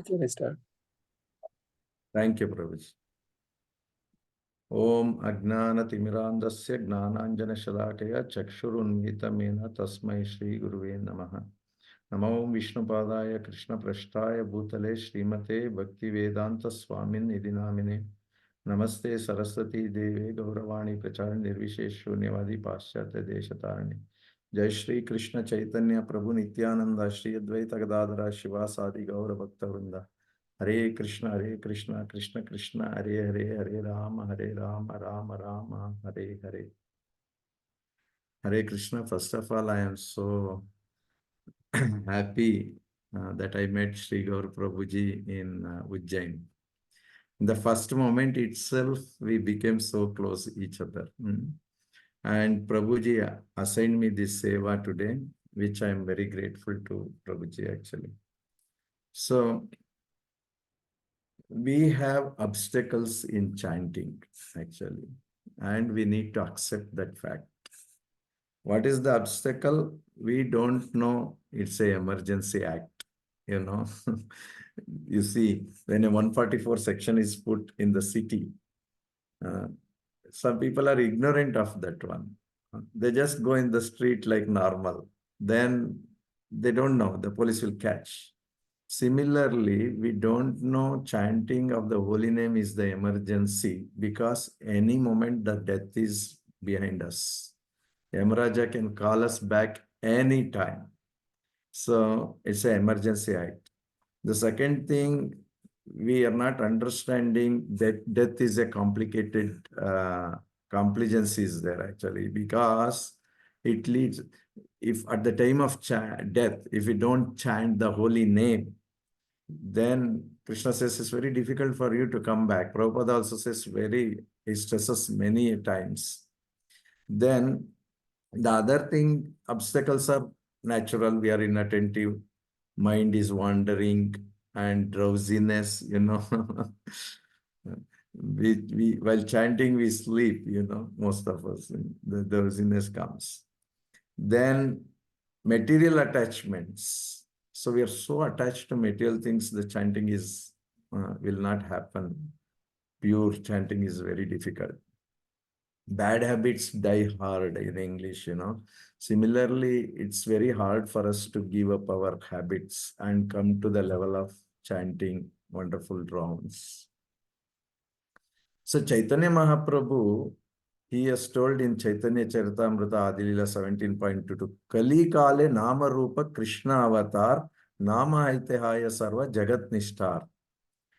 Can I start? Thank you, Prabhuji. Om Ajnana Timirandasya Gnananjana Shalakaya Chakshurunmitamena Tasmai Shri Guruve Namaha. Namo Vishnu Padaya Krishna Prashtaya Bhutale Srimate Bhakti Vedanta Swamin Idinamine. Namaste Saraswati Deve Gauravani Prachar Nirvisheshu Nivadi Paschatya Deshatarani. Jai Shri Krishna Chaitanya Prabhu Nityananda Shri Advaita Gadadara Shivasadi Gaura Bhakta Vrinda. Hare Krishna, Krishna Krishna, Hare Hare, Hare Rama, Rama Rama, Hare Hare. Hare Krishna, first of all, I am so happy that I met Sri Gaur Prabhuji in Ujjain. In the first moment itself, we became so close each other. And Prabhuji assigned me this seva today, which I am very grateful to Prabhuji actually. So, we have obstacles in chanting, actually, and we need to accept that fact. What is the obstacle? We don't know. It's an emergency act, you know. You see, when a 144 section is put in the city, some people are ignorant of that one. They just go in the street like normal. Then they don't know. The police will catch. Similarly, we don't know chanting of the holy name is the emergency because any moment the death is behind us. Yamaraja can call us back any time. So it's an emergency act. The second thing, we are not understanding that death is a complicated compliance is there actually because it leads, if at the time of death, if we don't chant the holy name, then Krishna says it's very difficult for you to come back. Prabhupada also says he stresses many times. Then the other thing, obstacles are natural. We are inattentive. Mind is wandering and drowsiness, you know. While chanting, we sleep, you know, most of us. The drowsiness comes. Then material attachments. So we are so attached to material things, the chanting is will not happen. Pure chanting is very difficult. Bad habits die hard in English, you know. Similarly, it's very hard for us to give up our habits and come to the level of chanting wonderful rounds. So Chaitanya Mahaprabhu, he has told in Chaitanya Charitamrita Adilila 17.22, Kali Kale Nama Rupa Krishna Avatar, Nama Aitehaya Sarva Jagat Nishtar.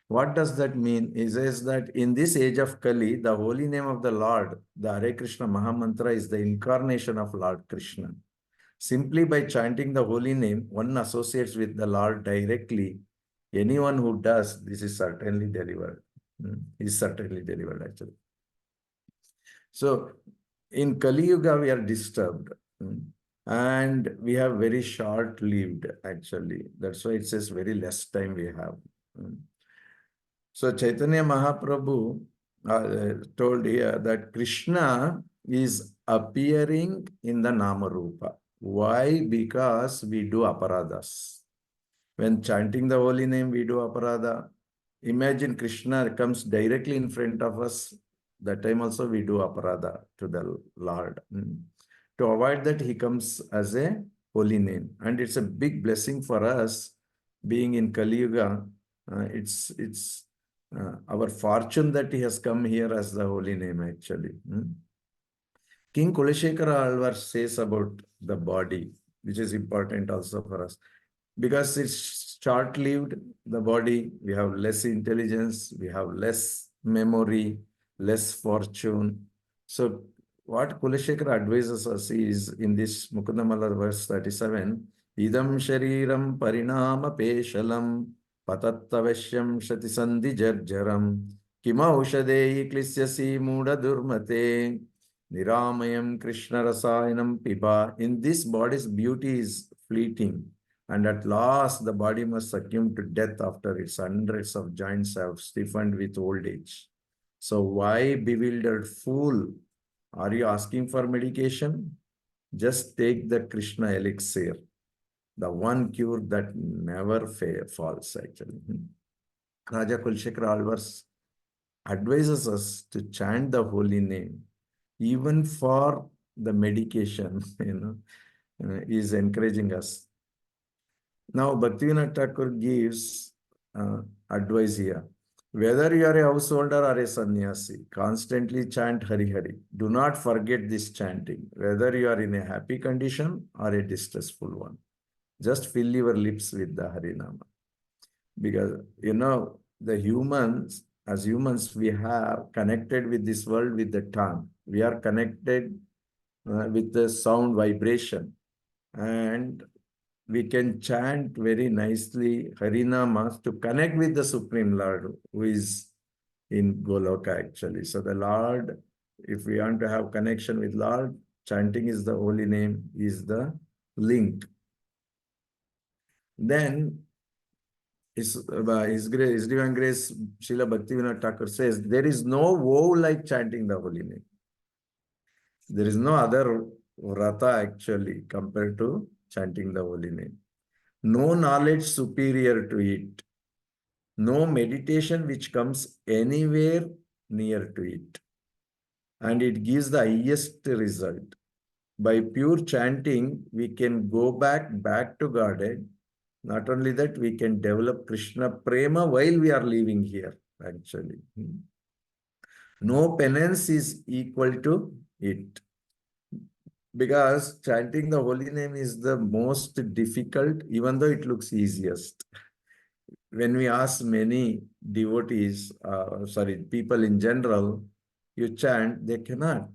What does that mean? He says that in this age of Kali, the holy name of the Lord, the Hare Krishna Mahamantra, is the incarnation of Lord Krishna. Simply by chanting the holy name, one associates with the Lord directly. Anyone who does, this is certainly delivered. Is certainly delivered, actually. So, in Kali Yuga, we are disturbed. And we have very short-lived, actually. That's why it says very less time we have. So Chaitanya Mahaprabhu told here that Krishna is appearing in the Nama Rupa. Why? Because we do aparadhas. When chanting the holy name, we do aparadha. Imagine Krishna comes directly in front of us. That time also we do aparadha to the Lord. To avoid that, he comes as a holy name. And it's a big blessing for us being in Kali Yuga. It's our fortune that he has come here as the holy name, actually. King Kulashekara Alvar says about the body, which is important also for us. Because it's short-lived, the body, we have less intelligence, we have less memory, less fortune. So what Kulashekara advises us is in this Mukundamala verse 37, Idam Shariram Parinama Peshalam Patattavashyam Shati Sandhi Jarjaram Kima Ushadei Klisyasi Muda Durmate Niramayam Krishna Rasayanam Piba. In this body's beauty is fleeting, and at last the body must succumb to death after its hundreds of joints have stiffened with old age. So why, bewildered fool, are you asking for medication? Just take the Krishna elixir. the one cure that never falls, actually. Raja Kulshekar Alvars advises us to chant the holy name, even for the medication, is encouraging us. Now, Bhaktivinoda Thakur gives advice here. Whether you are a householder or a sannyasi, constantly chant Hari Hari. Do not forget this chanting, whether you are in a happy condition or a distressful one. Just fill your lips with the Harinama. Because, the humans, as humans, we are connected with this world with the tongue. We are connected with the sound vibration. And we can chant very nicely Harinamas to connect with the Supreme Lord, who is in Goloka, actually. So the Lord, if we want to have connection with Lord, chanting is the holy name, is the link. Then His Divine Grace, Srila Bhaktivinoda Thakur says, there is no woe like chanting the holy name. There is no other vrata actually compared to chanting the holy name. No knowledge superior to it. No meditation which comes anywhere near to it. And it gives the highest result. By pure chanting, we can go back to Godhead. Not only that, we can develop Krishna Prema while we are living here, actually. No penance is equal to it. Because chanting the holy name is the most difficult, even though it looks easiest. When we ask many devotees, people in general, you chant, they cannot.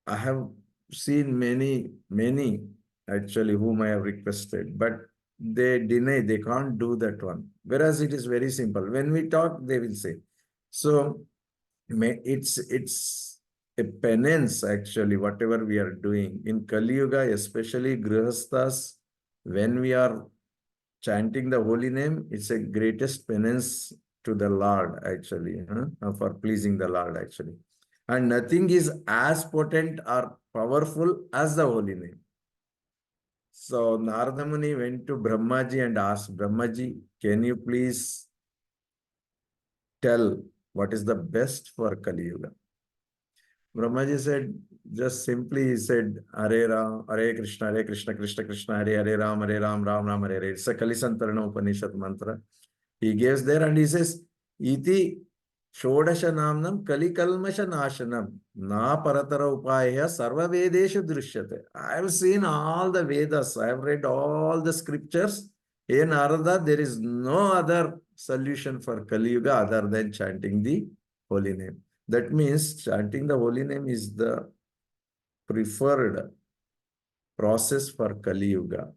I have seen many actually whom I have requested, but they deny, they can't do that one. Whereas it is very simple. When we talk, they will say. So it's a penance actually, whatever we are doing. In Kali Yuga, especially Grihasthas, when we are chanting the holy name, it's a greatest penance to the Lord actually, for pleasing the Lord actually. And nothing is as potent or powerful as the holy name. So Narada Muni went to Brahmaji and asked, Brahmaji, can you please tell what is the best for Kali Yuga? Brahmaji said, just simply he said, Hare Ram, Hare Krishna, Krishna Krishna, Hare Ram, Ram Ram, Hare Hare. It's a Kalisantarana Upanishad mantra. He gives there and he says, Iti Shodasha Namnam Kalikalmasha Nashanam Na Paratara Upaya Sarva Vedesha Drishyate. I have seen all the Vedas. I have read all the scriptures. Hey Narada, there is no other solution for Kali Yuga other than chanting the holy name. That means chanting the holy name is the preferred process for Kali Yuga.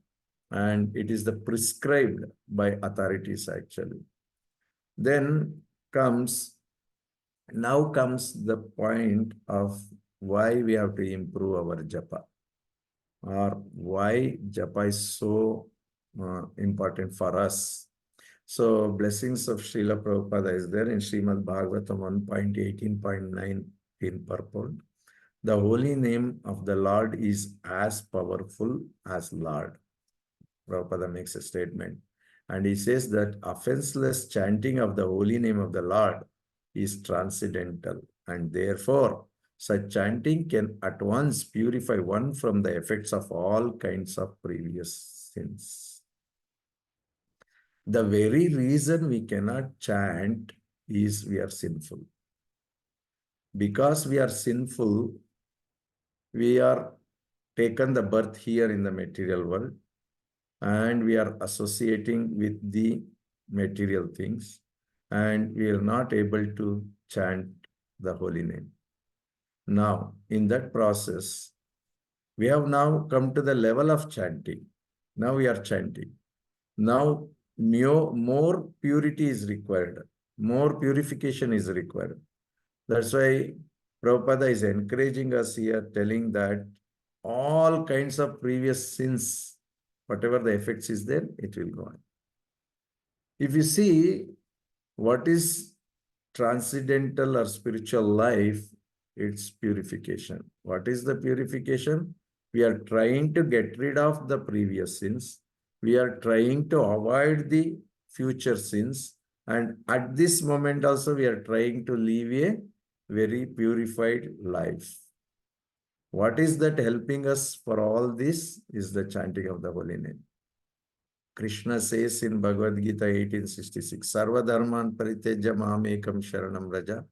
And it is the prescribed by authorities actually. Then now comes the point of why we have to improve our japa, or why japa is so important for us. So blessings of Srila Prabhupada is there in Srimad Bhagavatam 1.18.9 in purport. The holy name of the Lord is as powerful as Lord. Prabhupada makes a statement. And he says that offenseless chanting of the holy name of the Lord is transcendental. And therefore, such chanting can at once purify one from the effects of all kinds of previous sins. The very reason we cannot chant is we are sinful. Because we are sinful, we are taken the birth here in the material world, and we are associating with the material things, and we are not able to chant the holy name. Now, in that process, we have now come to the level of chanting. Now we are chanting. Now, more purity is required. More purification is required. That's why Prabhupada is encouraging us here, telling that all kinds of previous sins, whatever the effects is there, it will go on. If you see what is transcendental or spiritual life, it's purification. What is the purification? We are trying to get rid of the previous sins. We are trying to avoid the future sins. And at this moment also, we are trying to live a very purified life. What is that helping us for all this is the chanting of the holy name. Krishna says in Bhagavad Gita 1866, Sarva dharman paritejya mamekam sharanam raja,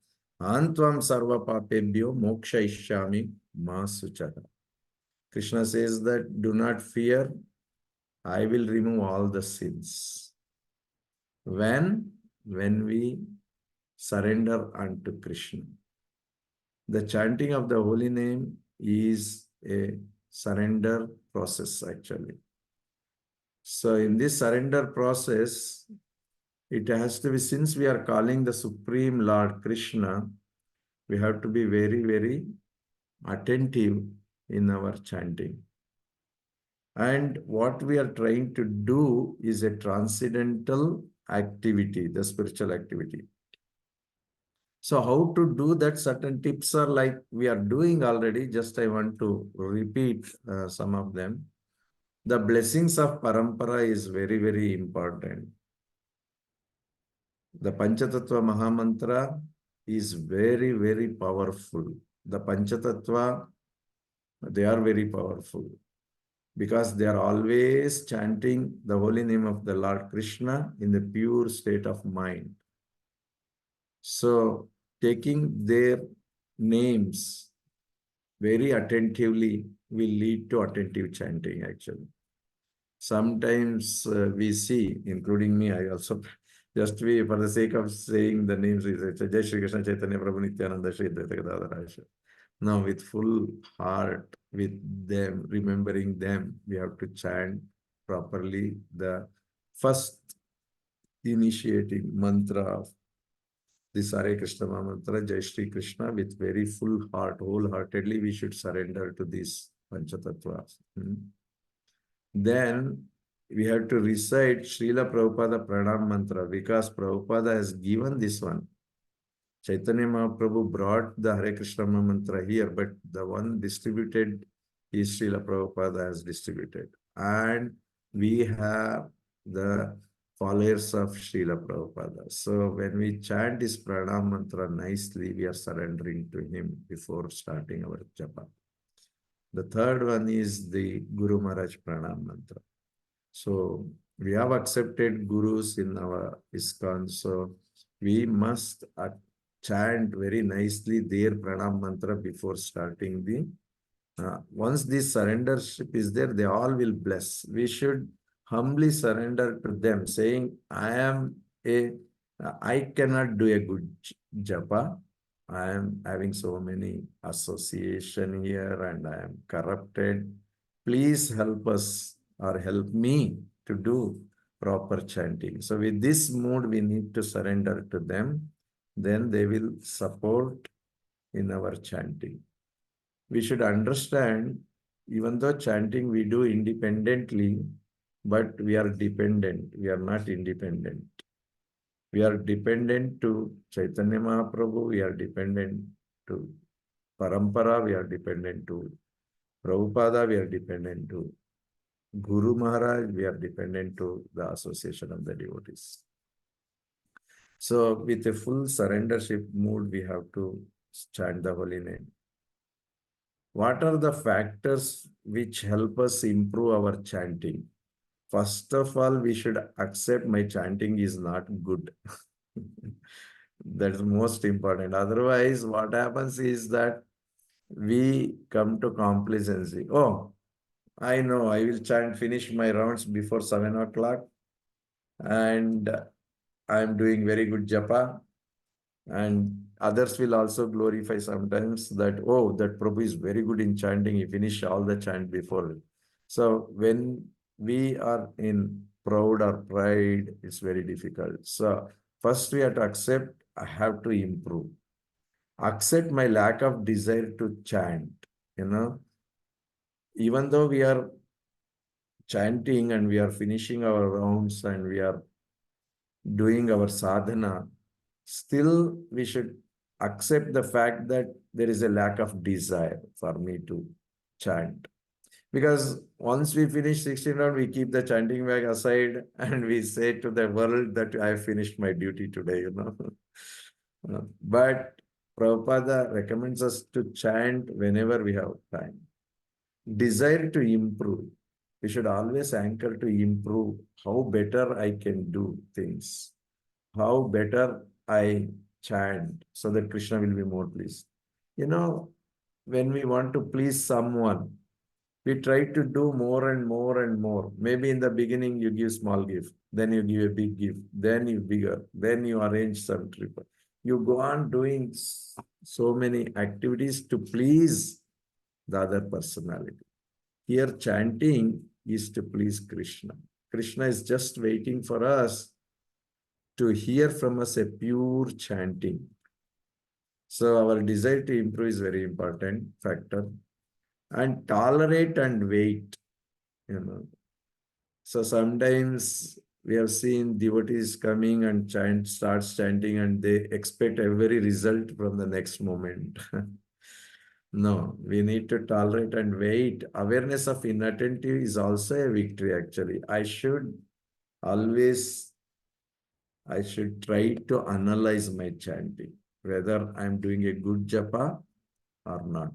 antvam sarva papebhyo moksha ishyami ma suchara. Krishna says that do not fear, I will remove all the sins. When? When we surrender unto Krishna. The chanting of the holy name is a surrender process actually. So in this surrender process, it has to be, since we are calling the Supreme Lord Krishna, we have to be very, very attentive in our chanting. And what we are trying to do is a transcendental activity, the spiritual activity. So how to do that? Certain tips are like we are doing already. Just I want to repeat some of them. The blessings of parampara is very, very important. The Panchatattva Mahamantra is very, very powerful. The Panchatattva, they are very powerful because they are always chanting the holy name of the Lord Krishna in the pure state of mind. So taking their names very attentively will lead to attentive chanting actually. Sometimes we see, including me, I also just we for the sake of saying the names, we say Jai Shri Krishna Chaitanya Prabhu Nityananda Shri Advaita Gadadhara Aisha. Now with full heart, with them, remembering them, we have to chant properly the first initiating mantra of this Hare Krishna mantra, Jai Shri Krishna, with very full heart, wholeheartedly, we should surrender to these Panchatattvas. Then we have to recite Srila Prabhupada Pranam Mantra because Prabhupada has given this one. Chaitanya Mahaprabhu brought the Hare Krishna mantra here, but the one distributed is Srila Prabhupada has distributed. And we have the followers of Srila Prabhupada. So when we chant this Pranam mantra nicely, we are surrendering to him before starting our Japa. The third one is the Guru Maharaj Pranam mantra. So we have accepted gurus in our ISKCON, so we must chant very nicely their Pranam mantra before starting the. Once this surrendership is there, they all will bless. We should humbly surrender to them, saying, I cannot do a good japa. I am having so many association here and I am corrupted. Please help us or help me to do proper chanting. So with this mood, we need to surrender to them. Then they will support in our chanting. We should understand, even though chanting we do independently, but we are dependent. We are not independent. We are dependent to Chaitanya Mahaprabhu. We are dependent to Parampara. We are dependent to Prabhupada. We are dependent to Guru Maharaj. We are dependent to the association of the devotees. So with a full surrendership mood, we have to chant the holy name. What are the factors which help us improve our chanting? First of all, we should accept my chanting is not good. That's most important. Otherwise, what happens is that we come to complacency. Oh, I know, I will finish my rounds before 7 o'clock and I'm doing very good japa. And others will also glorify sometimes that, oh, that Prabhu is very good in chanting. He finished all the chant before. So when we are in proud or pride, it's very difficult. So first we have to accept, I have to improve. Accept my lack of desire to chant, Even though we are chanting and we are finishing our rounds and we are doing our sadhana, still we should accept the fact that there is a lack of desire for me to chant. Because once we finish 16 round, we keep the chanting bag aside and we say to the world that I finished my duty today, you know. But Prabhupada recommends us to chant whenever we have time. Desire to improve. We should always anchor to improve how better I can do things, how better I chant so that Krishna will be more pleased. You know, when we want to please someone, we try to do more and more and more. Maybe in the beginning you give small gift, then you give a big gift, then you bigger, then you arrange some trip. You go on doing so many activities to please the other personality. Here chanting is to please Krishna. Krishna is just waiting for us to hear from us a pure chanting. So our desire to improve is very important factor. And tolerate and wait, you know. So sometimes we have seen devotees coming and starts chanting and they expect every result from the next moment. No, we need to tolerate and wait. Awareness of inattentive is also a victory actually. Always, I should try to analyze my chanting, whether I'm doing a good japa or not.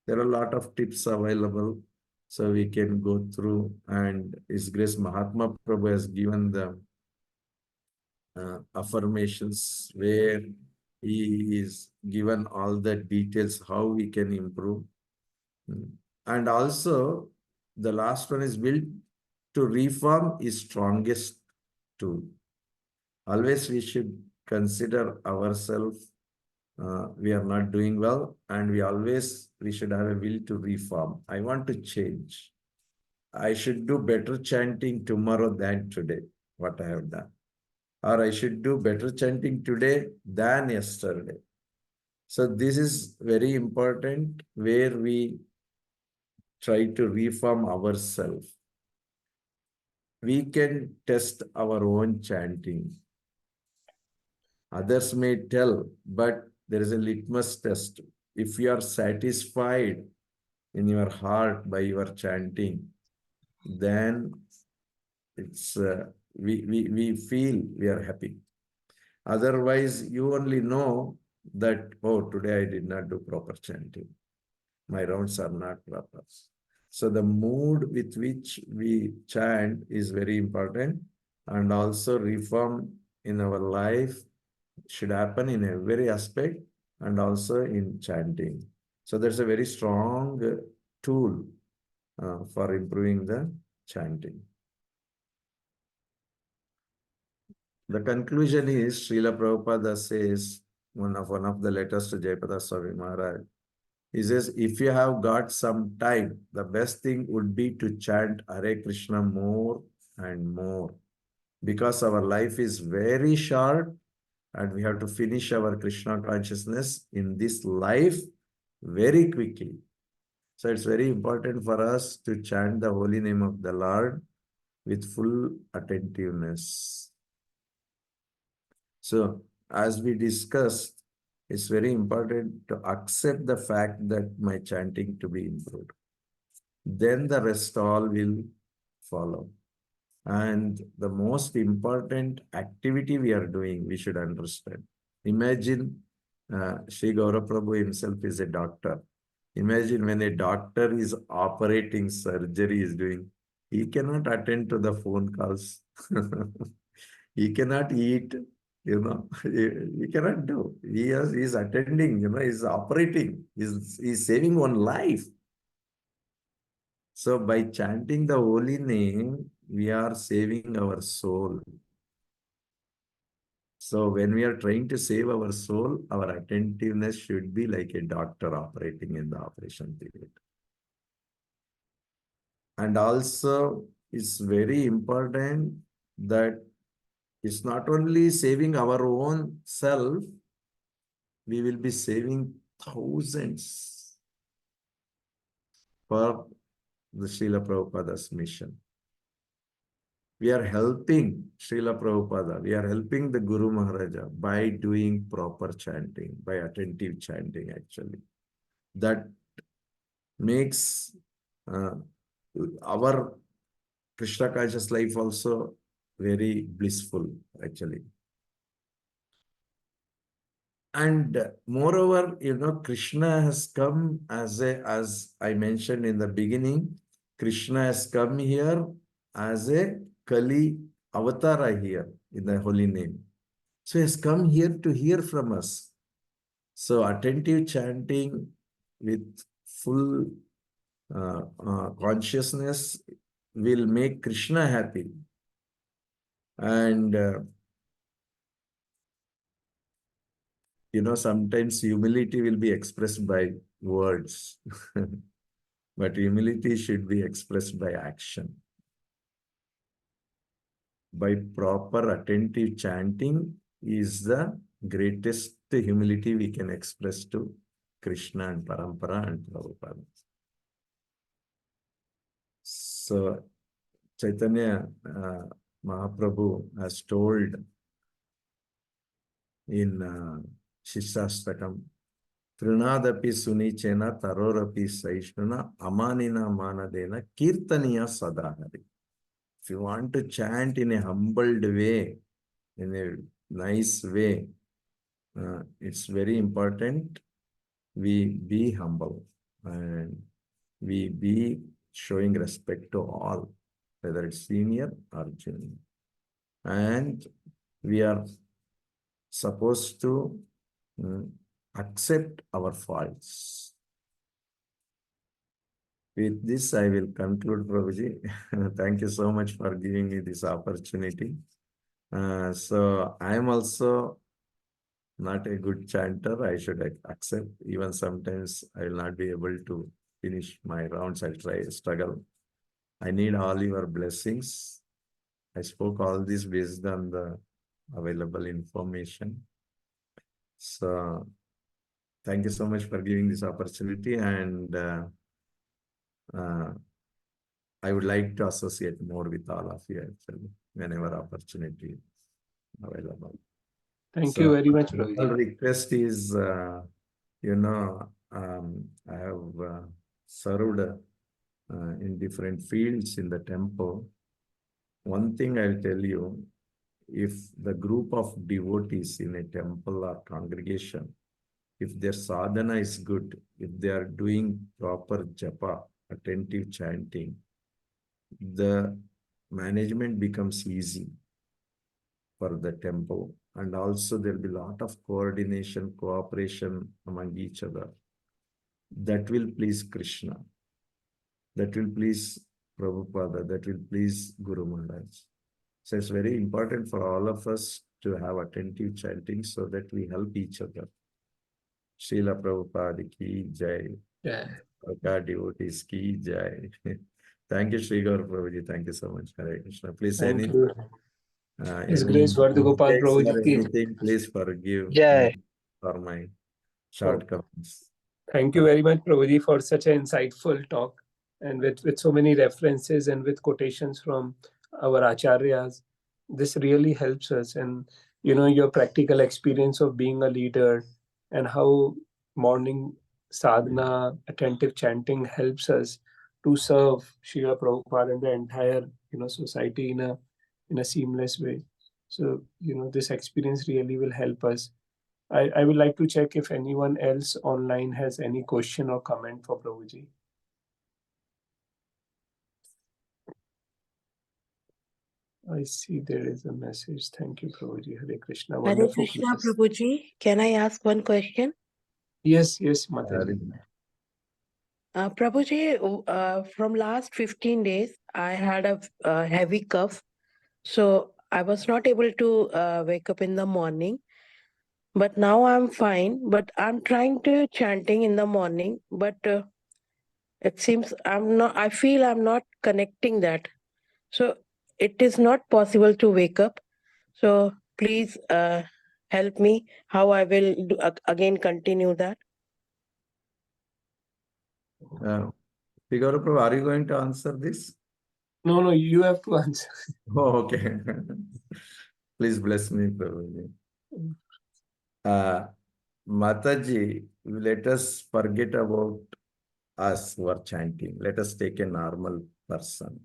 There are a lot of tips available, so we can go through. And His Grace Mahatma Prabhu has given the affirmations where he is given all the details how we can improve. And also, the last one is will to reform is strongest tool. Always we should consider ourselves we are not doing well, and we should have a will to reform. I want to change. I should do better chanting tomorrow than today, what I have done. Or I should do better chanting today than yesterday. So this is very important where we try to reform ourselves. We can test our own chanting. Others may tell, but there is a litmus test. If you are satisfied in your heart by your chanting, then it's we feel we are happy. Otherwise, you only know that, oh, today I did not do proper chanting. My rounds are not proper. So the mood with which we chant is very important, and also reform in our life should happen in every aspect and also in chanting. So there's a very strong tool for improving the chanting. The conclusion is Srila Prabhupada says, one of the letters to Jayapada Swami Maharaj, he says, if you have got some time, the best thing would be to chant Hare Krishna more and more, because our life is very short and we have to finish our Krishna consciousness in this life very quickly. So it's very important for us to chant the holy name of the Lord with full attentiveness. So as we discussed, it's very important to accept the fact that my chanting to be improved. Then the rest all will follow. And the most important activity we are doing, we should understand. Imagine Sri Gaura Prabhu himself is a doctor. Imagine when a doctor is operating, surgery is doing, he cannot attend to the phone calls. He cannot eat, you know, he cannot do. He is attending, you know, he's operating, he's saving one life. So by chanting the holy name, we are saving our soul. So when we are trying to save our soul, our attentiveness should be like a doctor operating in the operation theater. And also, it's very important that it's not only saving our own self, we will be saving thousands for the Srila Prabhupada's mission. We are helping Srila Prabhupada, we are helping the Guru Maharaja by doing proper chanting, by attentive chanting actually. That makes our Krishna conscious life also very blissful, actually. And moreover, Krishna has come as I mentioned in the beginning, Krishna has come here as a Kali Avatara here in the holy name. So he has come here to hear from us. So attentive chanting with full consciousness will make Krishna happy. And sometimes humility will be expressed by words, but humility should be expressed by action. By proper attentive chanting is the greatest humility we can express to Krishna and Parampara and Prabhupada. So Chaitanya Mahaprabhu has told in Shishastakam, Trinadapi Sunichena Tarorapi Saishnuna Amanina Manadena Kirtaniya Sadahari. If you want to chant in a humbled way, in a nice way, it's very important we be humble and we be showing respect to all, whether it's senior or junior. And we are supposed to accept our faults. With this, I will conclude, Prabhuji. Thank you so much for giving me this opportunity. So I am also not a good chanter. I should accept. Even sometimes I will not be able to finish my rounds. I'll struggle. I need all your blessings. I spoke all this based on the available information. So thank you so much for giving this opportunity, and I would like to associate more with all of you actually, whenever opportunity available. Thank you very much, The Prabhuji. request is, I have served in different fields in the temple. One thing I'll tell you, if the group of devotees in a temple or congregation, if their sadhana is good, if they are doing proper japa, attentive chanting, the management becomes easy for the temple. And also there will be a lot of coordination, cooperation among each other. That will please Krishna. That will please Prabhupada. That will please Guru Maharaj. So it's very important for all of us to have attentive chanting so that we help each other. Srila Prabhupada ki jai. Yeah. Our devotees ki jai. Thank you, Sri Gaur Prabhuji. Thank you so much. Hare Krishna. Please, Thank you. His any Grace Varadgopal mistakes or Prabhuji. anything, please forgive Jai. me for my shortcomings. Thank you very much, Prabhuji, for such an insightful talk, and with so many references and with quotations from our acharyas. This really helps us, and your practical experience of being a leader and how morning sadhana, attentive chanting helps us to serve Srila Prabhupada and the entire society in a seamless way. So this experience really will help us. I would like to check if anyone else online has any question or comment for Prabhuji. I see there is a message. Thank you, Prabhuji. Hare Krishna. Hare Wonderful. Krishna, Prabhuji. Can I ask one question? Yes, Mataji. Prabhuji, from last 15 days, I had a heavy cough. So I was not able to wake up in the morning. But now I'm fine. But I'm trying to chanting in the morning. But it seems I feel I'm not connecting that. So it is not possible to wake up. So please help me how I will again continue that. Figaro Prabhu, are you going to answer this? No, you have to answer. Oh, okay. Please bless me, Prabhuji. Mataji, let us forget about us who are chanting. Let us take a normal person.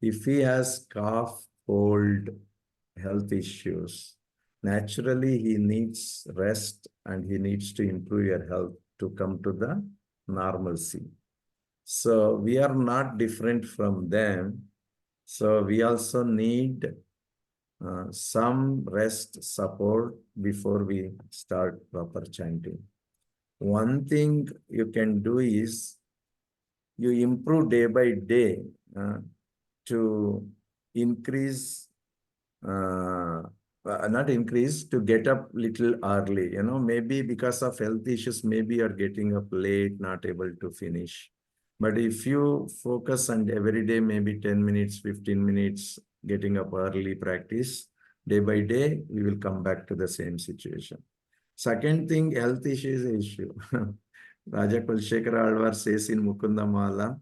If he has cough, cold, health issues, naturally he needs rest and he needs to improve your health to come to the normalcy. So we are not different from them. So we also need some rest support before we start proper chanting. One thing you can do is you improve day by day to increase, not increase, to get up little early. Maybe because of health issues, maybe you're getting up late, not able to finish. But if you focus on every day, maybe 10 minutes, 15 minutes, getting up early practice, day by day, we will come back to the same situation. Second thing, health issue is an issue. Raja Kulshekara Alvar says in Mukundamala,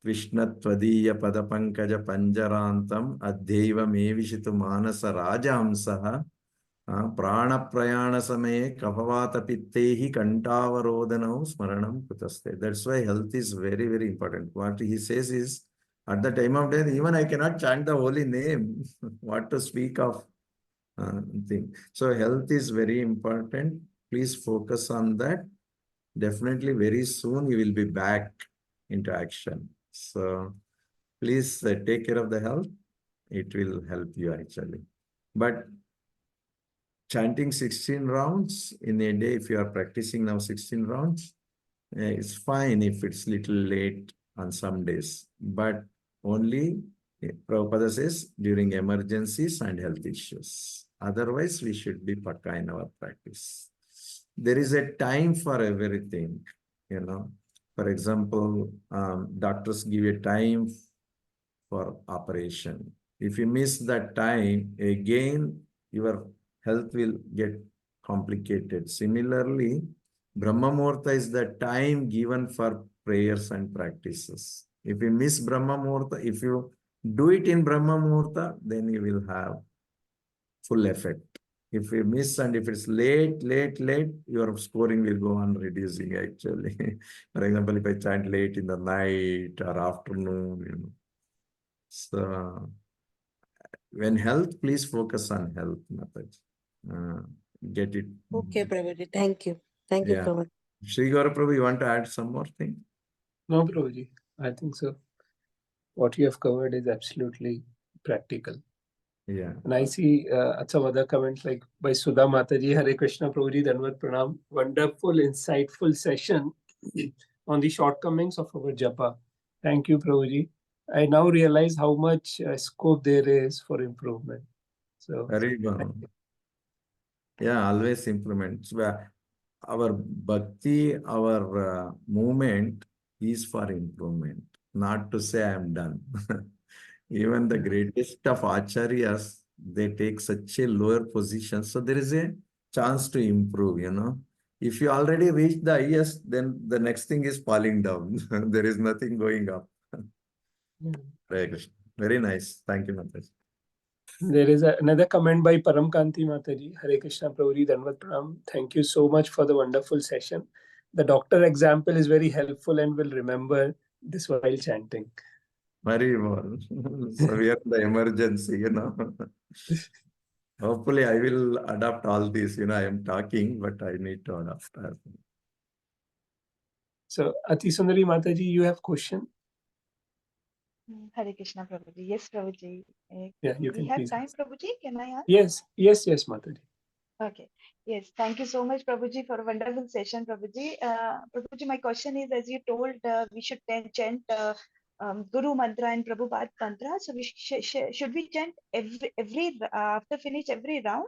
Krishna Tvadiya Padapankaja Panjarantam Adhaiva Mevishitu Manasa Rajahamsaha Prana Prayana Same Kapavata Pittehi Kantavarodanau Smaranam Kutaste. That's why health is very, very important. What he says is, at the time of death, even I cannot chant the holy name. What to speak of thing. So health is very important. Please focus on that. Definitely very soon you will be back into action. So please take care of the health. It will help you actually. But chanting 16 rounds in a day, if you are practicing now 16 rounds, it's fine if it's little late on some days. But only, Prabhupada says, during emergencies and health issues. Otherwise, we should be pakka in our practice. There is a time for everything, For example, doctors give a time for operation. If you miss that time, again, your health will get complicated. Similarly, Brahma Muhurta is the time given for prayers and practices. If you miss Brahma Muhurta, if you do it in Brahma Muhurta, then you will have full effect. If you miss and if it's late, your scoring will go on reducing actually. For example, if I chant late in the night or afternoon, So when health, please focus on health, Mataji. Get it. Okay, Prabhuji. Thank you. Thank you Yeah. so much. Sri Gaura Prabhu, you want to add some more thing? No, Prabhuji, I think so. What you have covered is absolutely practical. Yeah. And I see some other comments like by Sudha Mataji, Hare Krishna Prabhuji, Dhanvat Pranam. Wonderful, insightful session on the shortcomings of our Japa. Thank you, Prabhuji. I now realize how much scope there is for improvement. So, Very good. Yeah, always improvement. So, our bhakti, our movement is for improvement, not to say I am done. Even the greatest of acharyas, they take such a lower position. So there is a chance to improve, If you already reach the highest, then the next thing is falling down. There is nothing going up. Hare Krishna. Very nice. Thank you, Mataji. There is another comment by Param Kanti Mataji. Hare Krishna Prabhuji, Dhanvat Pranam. Thank you so much for the wonderful session. The doctor example is very helpful and will remember this while chanting. Very well. So we are in the emergency, Hopefully I will adopt all this, I am talking, but I need to adopt. So Ati Sundari Mataji, you have question? Hare Krishna Prabhuji. Yes, Prabhuji. Yeah, you We can have please time, ask. Prabhuji. Can I ask? Yes, Mataji. Okay. Yes. Thank you so much, Prabhuji, for a wonderful session, Prabhuji. Prabhuji, my question is, as you told, we should chant Guru mantra and Prabhupada mantra. So we should we chant every after finish every round,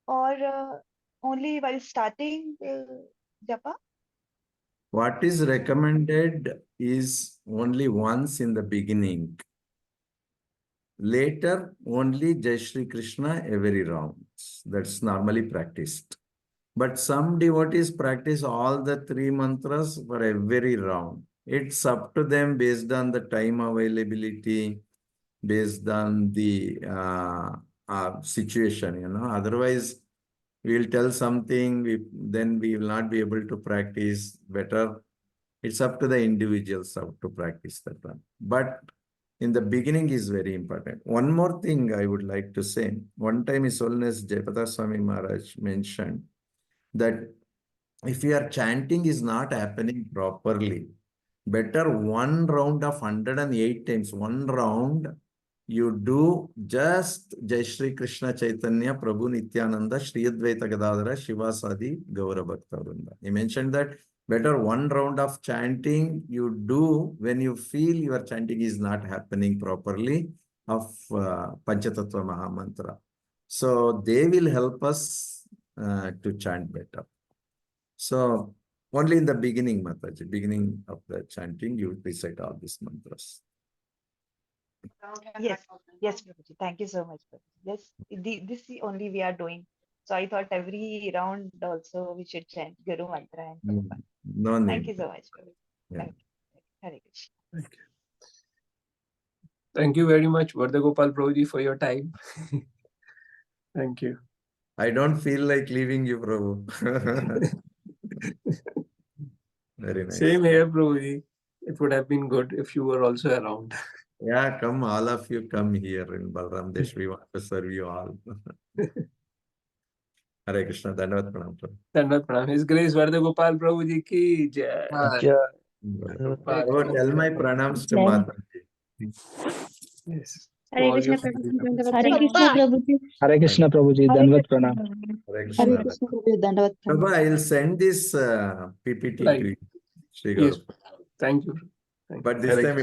or only while starting japa? What is recommended is only once in the beginning. Later, only Jai Shri Krishna every round. That's normally practiced. But some devotees practice all the three mantras for every round. It's up to them based on the time availability, based on the situation, Otherwise, we'll tell something, then we will not be able to practice better. It's up to the individuals how to practice that one. But in the beginning is very important. One more thing I would like to say. One time His Holiness Jayapatha Swami Maharaj mentioned that if your chanting is not happening properly, better one round of 108 times, one round you do just Jai Shri Krishna Chaitanya Prabhu Nityananda Shri Advaita Gadadhara Shivasadi Gaura Bhakta Vrinda. He mentioned that better one round of chanting you do when you feel your chanting is not happening properly of Panchatattva Mahamantra. So they will help us to chant better. So only in the beginning, Mataji, beginning of the chanting, you recite all these mantras. Yes, yes, Prabhuji. Thank you so much, Prabhuji. Yes, this only we are doing. So I thought every round also we should chant Guru Mantra and Prabhupada. No Thank need. you so much, Prabhuji. Yeah. Okay. Hare Krishna. Thank you. Thank you very much, Varadgopal Prabhuji, for your time. Thank you. I don't feel like leaving you, Prabhu. Very nice. Same here, Prabhuji. It would have been good if you were also around. Yeah, come, all of you come here in Balram Desh. We want to serve you all. Hare Krishna, Dandavat Pranam. Prabhu. Dandavat Pranam. His Grace Varadgopal Prabhuji ki jai. Prabhu, tell my pranams to Mataji. Yes. Hare All Krishna, your Prabhuji. family. Hare Krishna, Prabhuji. Hare Krishna Prabhuji, Hare Dandavat Krishna. Pranam. Hare Hare Krishna. Krishna, Prabhuji. Dandavat Prabhu, Pranam. I will send this PPT Right. to you. Shri Yes. Gaurav. Thank you. Thank you. But this time